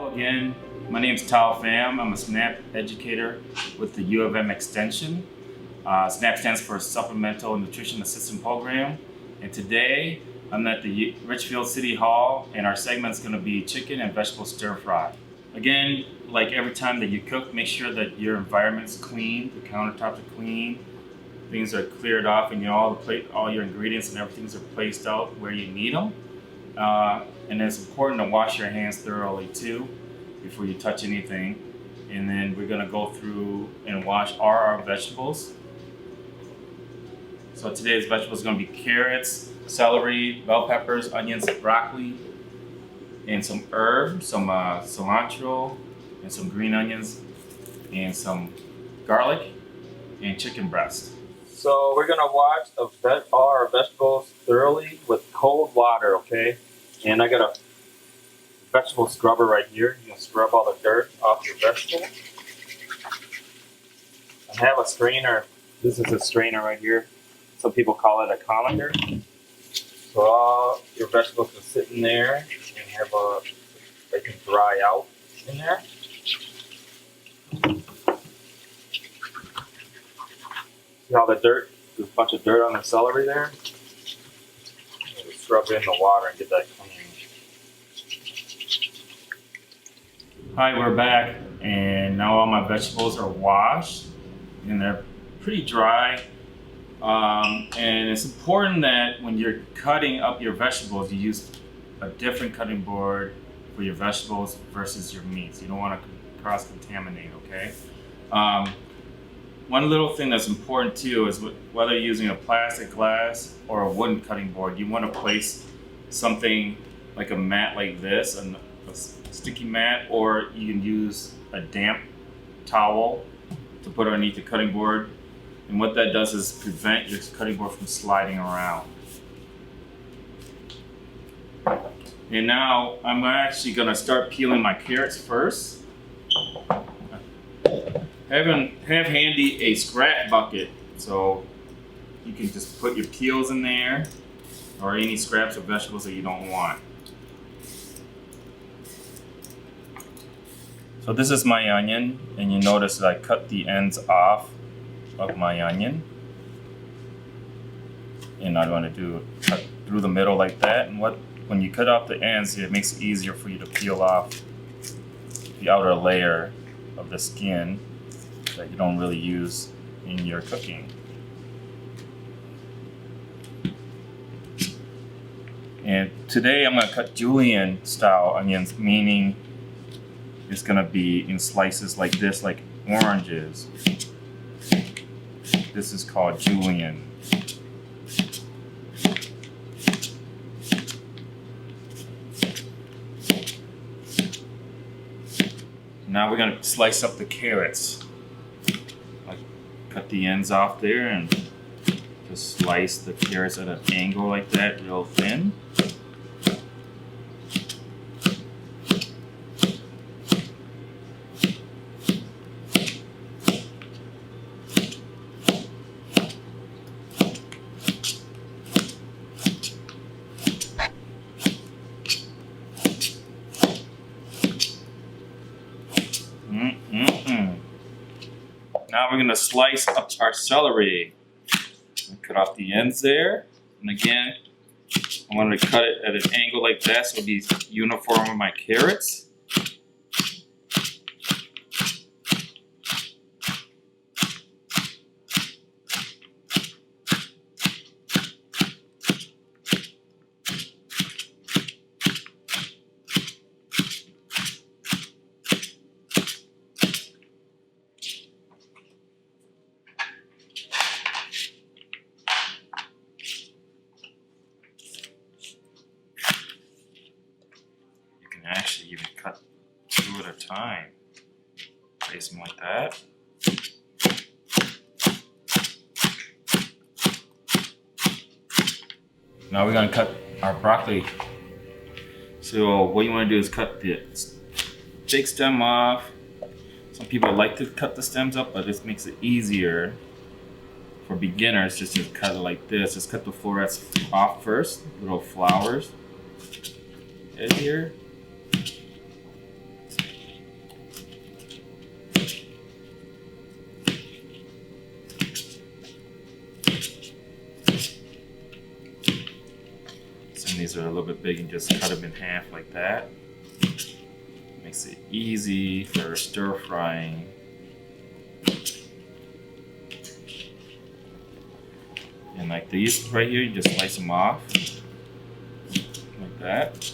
Hello again, my name is Tal Pham. I'm a SNAP educator with the U of M Extension. SNAP stands for Supplemental Nutrition Assistance Program. And today I'm at the Richfield City Hall, and our segment is going to be chicken and vegetable stir fry. Again, like every time that you cook, make sure that your environment's clean, the countertops are clean, things are cleared off, and all your ingredients and everything are placed out where you need them. And it's important to wash your hands thoroughly too before you touch anything. And then we're going to go through and wash all our vegetables. So today's vegetables are going to be carrots, celery, bell peppers, onions, broccoli, and some herbs, some cilantro, and some green onions, and some garlic, and chicken breast. So we're going to wash all our vegetables thoroughly with cold water, okay? And I got a vegetable scrubber right here. You can scrub all the dirt off your vegetable. I have a strainer. This is a strainer right here. Some people call it a colander. So all your vegetables can sit in there and they can dry out in there. See how the dirt, there's a bunch of dirt on the celery there? Just scrub it in the water and get that clean. Hi, we're back, and now all my vegetables are washed and they're pretty dry. And it's important that when you're cutting up your vegetables, you use a different cutting board for your vegetables versus your meats. You don't want to cross-contaminate, okay? One little thing that's important too is whether you're using a plastic, glass, or a wooden cutting board, you want to place something like a mat like this, a sticky mat, or you can use a damp towel to put underneath the cutting board. And what that does is prevent your cutting board from sliding around. And now I'm actually going to start peeling my carrots first. Have handy a scrap bucket, so you can just put your peels in there or any scraps of vegetables that you don't want. So this is my onion, and you notice that I cut the ends off of my onion. And I want to cut through the middle like that. And when you cut off the ends, it makes it easier for you to peel off the outer layer of the skin that you don't really use in your cooking. And today I'm going to cut julienne style onions, meaning it's going to be in slices like this, like oranges. This is called julienne. Now we're going to slice up the carrots. Cut the ends off there and just slice the carrots at an angle like that, real thin. Now we're going to slice up our celery. Cut off the ends there. And again, I wanted to cut it at an angle like that so it'll be uniform with my carrots. Actually, you can cut two at a time. Place them like that. Now we're going to cut our broccoli. So what you want to do is cut the big stem off. Some people like to cut the stems up, but this makes it easier for beginners just to cut it like this. Just cut the florets off first, little flowers. Right here. And these are a little bit big and just cut them in half like that. Makes it easy for stir frying. And like these right here, you just slice them off like that.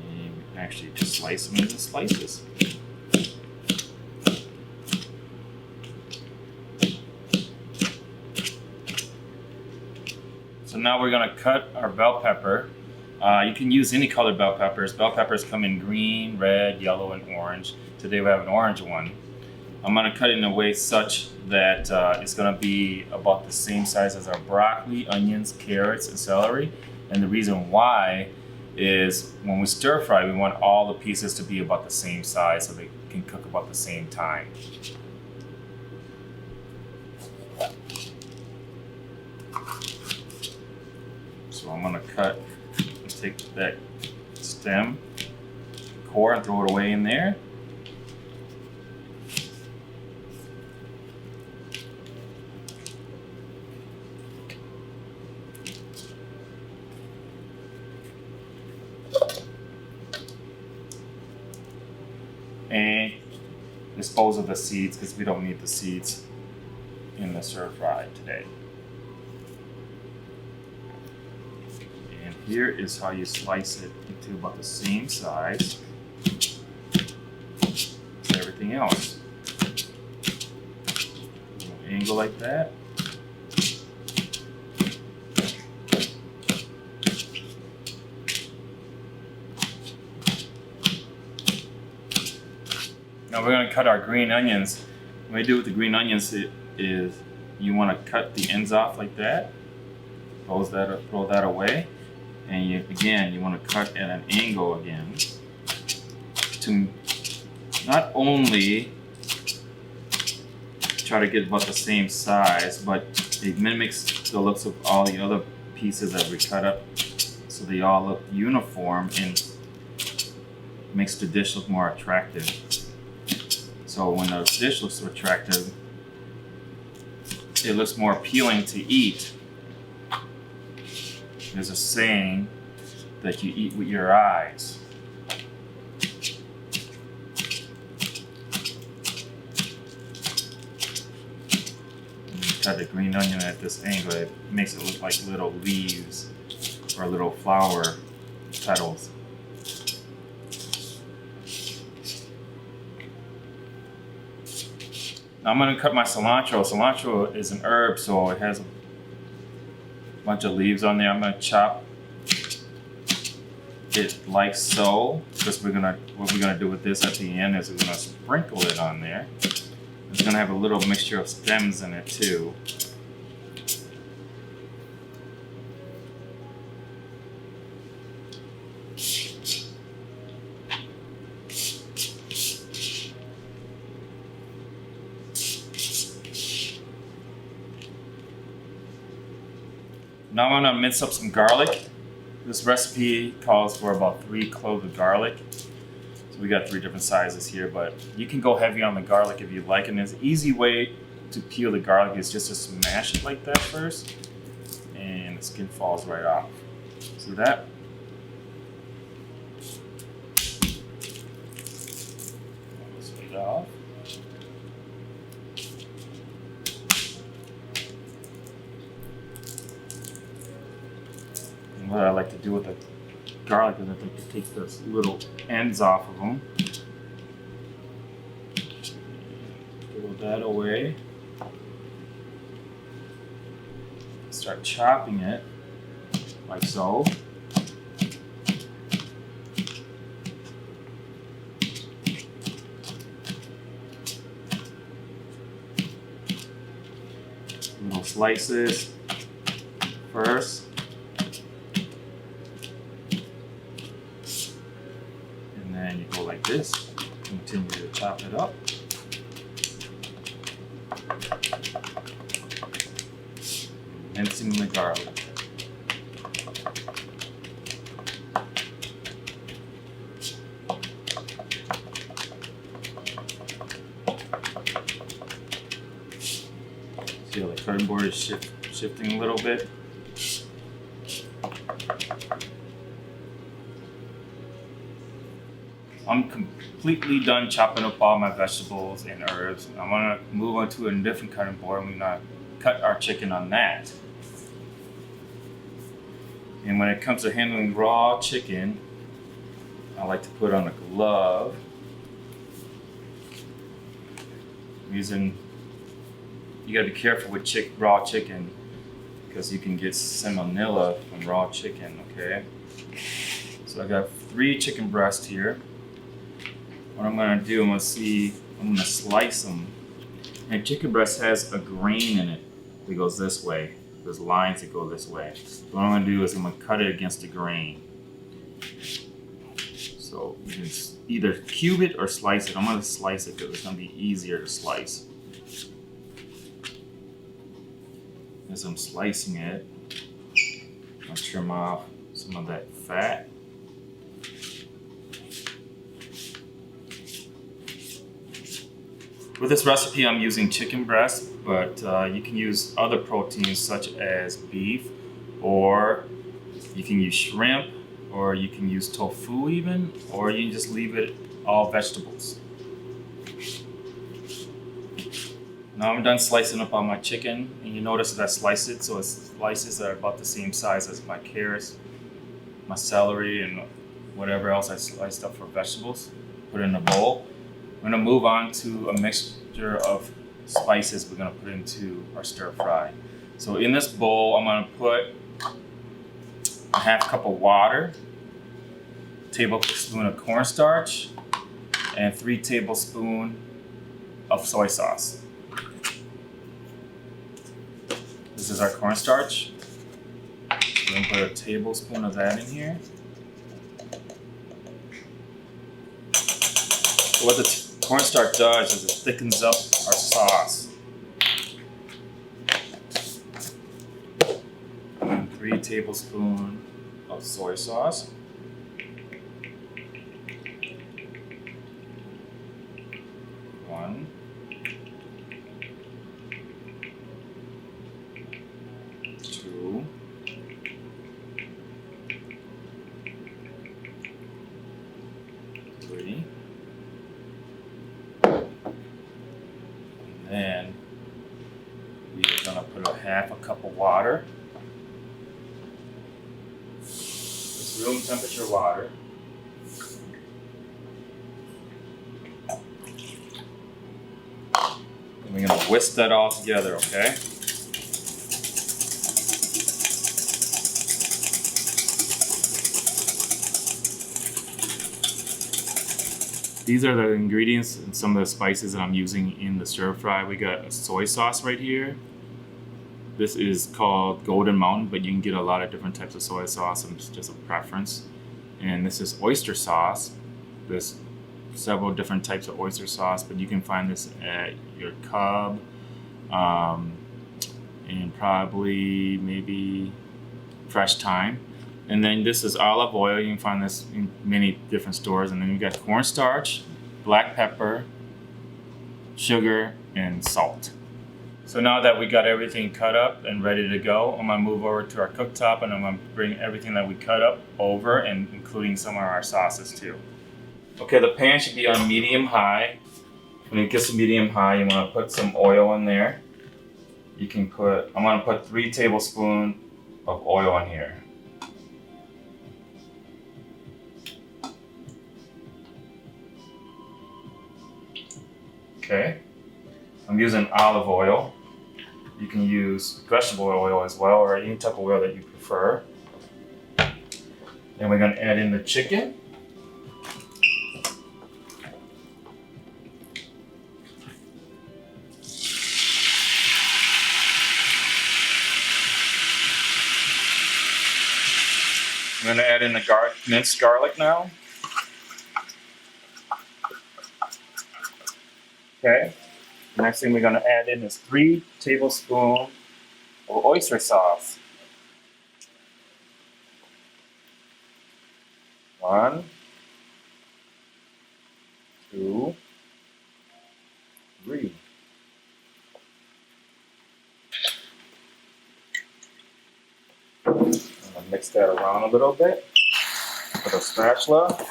And you actually just slice them into slices. So now we're gonna cut our bell pepper. You can use any colored bell peppers. Bell peppers come in green, red, yellow, and orange. Today we have an orange one. I'm gonna cut it in a way such that it's gonna be about the same size as our broccoli, onions, carrots, and celery. And the reason why is when we stir fry, we want all the pieces to be about the same size so they can cook about the same time. So I'm gonna take that stem, core, and throw it away in there. And dispose of the seeds because we don't need the seeds in the stir fry today. And here is how you slice it into about the same size as everything else. Angle like that. Now we're going to cut our green onions. What we do with the green onions is you want to cut the ends off like that. Throw that away. And you want to cut at an angle again to not only try to get about the same size, but it mimics the looks of all the other pieces that we cut up so they all look uniform and makes the dish look more attractive. So when the dish looks so attractive, it looks more appealing to eat. There's a saying that you eat with your eyes. When you cut the green onion at this angle, it makes it look like little leaves or little flower petals. Now I'm going to cut my cilantro. Cilantro is an herb, so it has a bunch of leaves on there. I'm going to chop it like so. Because what we're gonna do with this at the end is we're gonna sprinkle it on there. It's gonna have a little mixture of stems in it too. Now I'm gonna mince up some garlic. This recipe calls for about 3 cloves of garlic. So we got 3 different sizes here, but you can go heavy on the garlic if you like. And there's an easy way to peel the garlic is just to smash it like that first, and the skin falls right off. See that? This right off. What I like to do with the garlic is I like to take the little ends off of them. Throw that away. Start chopping it like so. Little slices first. And you go like this, continue to chop it up. Mincing the garlic. See how the cutting board is shifting a little bit? I'm completely done chopping up all my vegetables and herbs. I'm gonna move on to a different cutting board and we're gonna cut our chicken on that. And when it comes to handling raw chicken, I like to put on a glove. You gotta be careful with raw chicken because you can get salmonella from raw chicken, okay? So I got 3 chicken breasts here. What I'm gonna do, I'm gonna slice them. And chicken breast has a grain in it that goes this way. There's lines that go this way. What I'm gonna do is I'm gonna cut it against the grain. So you can either cube it or slice it. I'm gonna slice it because it's gonna be easier to slice. As I'm slicing it, I'll trim off some of that fat. With this recipe, I'm using chicken breast, but you can use other proteins such as beef, or you can use shrimp, or you can use tofu even, or you can just leave it all vegetables. Now I'm done slicing up all my chicken, and you notice that I slice it, so its slices are about the same size as my carrots, my celery, and whatever else I sliced up for vegetables. Put it in a bowl. We're gonna move on to a mixture of spices we're gonna put into our stir fry. So in this bowl, I'm gonna put a half cup of water, a tablespoon of cornstarch, and 3 tablespoons of soy sauce. This is our cornstarch. We're gonna put a tablespoon of that in here. So what the cornstarch does is it thickens up our sauce. And 3 tablespoons of soy sauce. One. 2. 3. And we are gonna put a half a cup of water. It's room temperature water. And we're gonna whisk that all together, okay? These are the ingredients and some of the spices that I'm using in the stir fry. We got a soy sauce right here. This is called Golden Mountain, but you can get a lot of different types of soy sauce, and it's just a preference. And this is oyster sauce. There's several different types of oyster sauce, but you can find this at your Cub, and probably maybe Fresh Thyme. And then this is olive oil. You can find this in many different stores. And then you got cornstarch, black pepper, sugar, and salt. So now that we got everything cut up and ready to go, I'm gonna move over to our cooktop and I'm gonna bring everything that we cut up over, and including some of our sauces too. Okay, the pan should be on medium high. When it gets to medium high, you wanna put some oil in there. I'm gonna put 3 tablespoons of oil in here. Okay, I'm using olive oil. You can use vegetable oil as well, or any type of oil that you prefer. Then we're gonna add in the chicken. I'm gonna add in the minced garlic now. Okay. The next thing we're going to add in is 3 tablespoons of oyster sauce. 1, 2, 3. I'm going to mix that around a little bit with a spatula.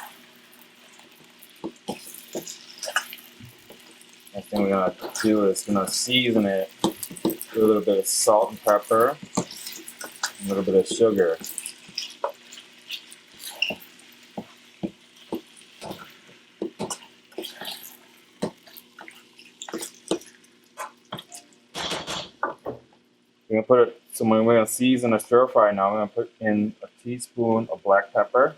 thing we're gonna do is gonna season it with a little bit of salt and pepper, a little bit of sugar. We're gonna put it. So when we're gonna season a stir fry now, we're gonna put in a teaspoon of black pepper,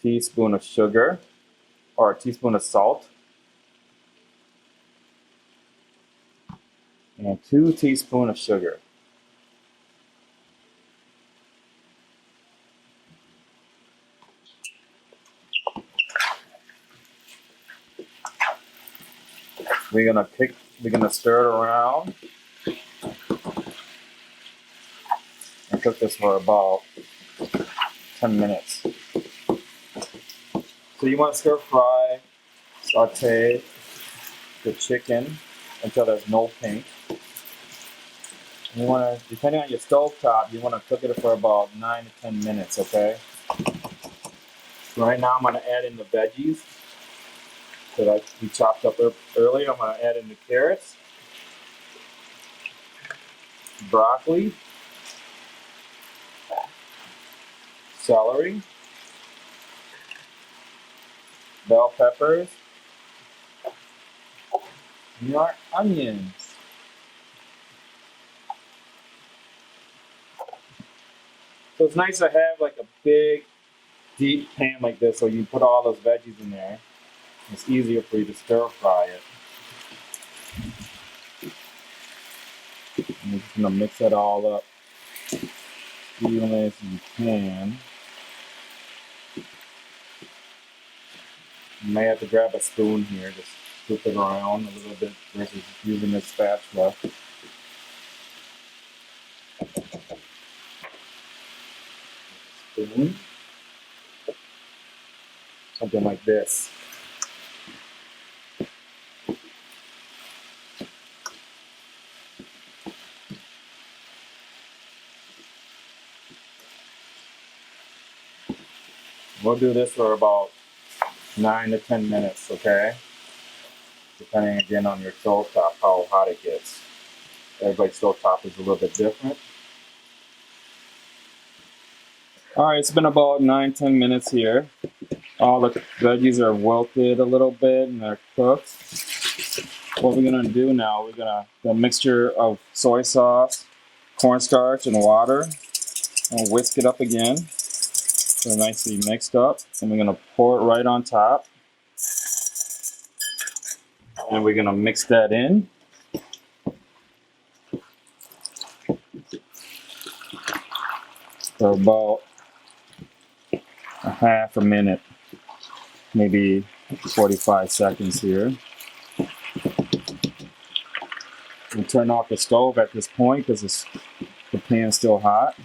teaspoon of sugar, or a teaspoon of salt, and 2 teaspoons of sugar. We're gonna stir it around and cook this for about 10 minutes. So you want to stir fry, saute the chicken until there's no pink. And you want to, depending on your stove top, you want to cook it for about 9 to 10 minutes, okay? So right now I'm going to add in the veggies that we chopped up earlier. I'm going to add in the carrots, broccoli, celery, bell peppers, and our onions. So it's nice to have like a big, deep pan like this so you can put all those veggies in there. It's easier for you to stir fry it. And you're just gonna mix it all up evenly as you can. You may have to grab a spoon here, just scoop it around a little bit versus using this spatula. Spoon. Something like this. We'll do this for about 9 to 10 minutes, okay? Depending again on your stove top, how hot it gets. Everybody's stove top is a little bit different. Alright, it's been about 9-10 minutes here. All the veggies are wilted a little bit and they're cooked. What we're gonna do now, the mixture of soy sauce, cornstarch, and water, and whisk it up again. So nicely mixed up, and we're gonna pour it right on top. And we're gonna mix that in. For about a half a minute, maybe 45 seconds here. We'll turn off the stove at this point because the pan's still hot.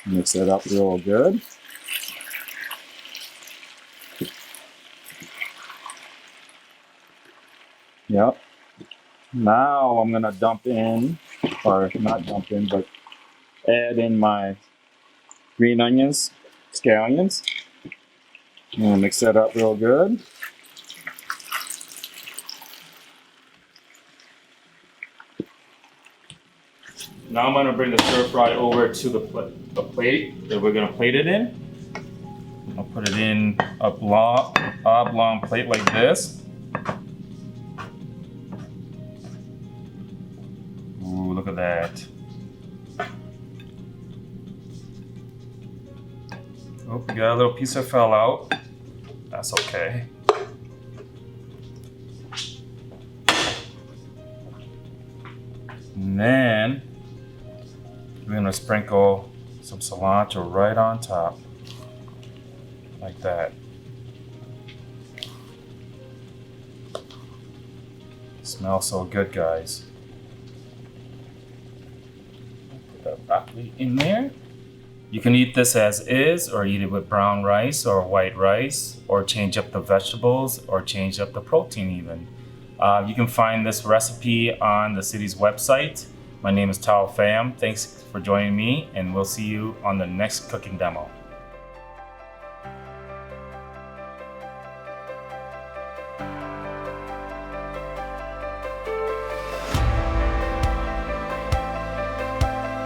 Mix that up real good. Yep. Now I'm gonna dump in, or not dump in, but add in my green onions, scallions. I'm gonna mix that up real good. Now I'm gonna bring the stir fry over to the plate that we're gonna plate it in. I'll put it in a oblong plate like this. Ooh, look at that. Oh, we got a little piece that fell out. That's okay. And then we're gonna sprinkle some cilantro right on top, like that. Smells so good, guys. Put that broccoli in there. You can eat this as is, or eat it with brown rice or white rice, or change up the vegetables, or change up the protein even. You can find this recipe on the city's website. My name is Tao Pham. Thanks for joining me, and we'll see you on the next cooking demo.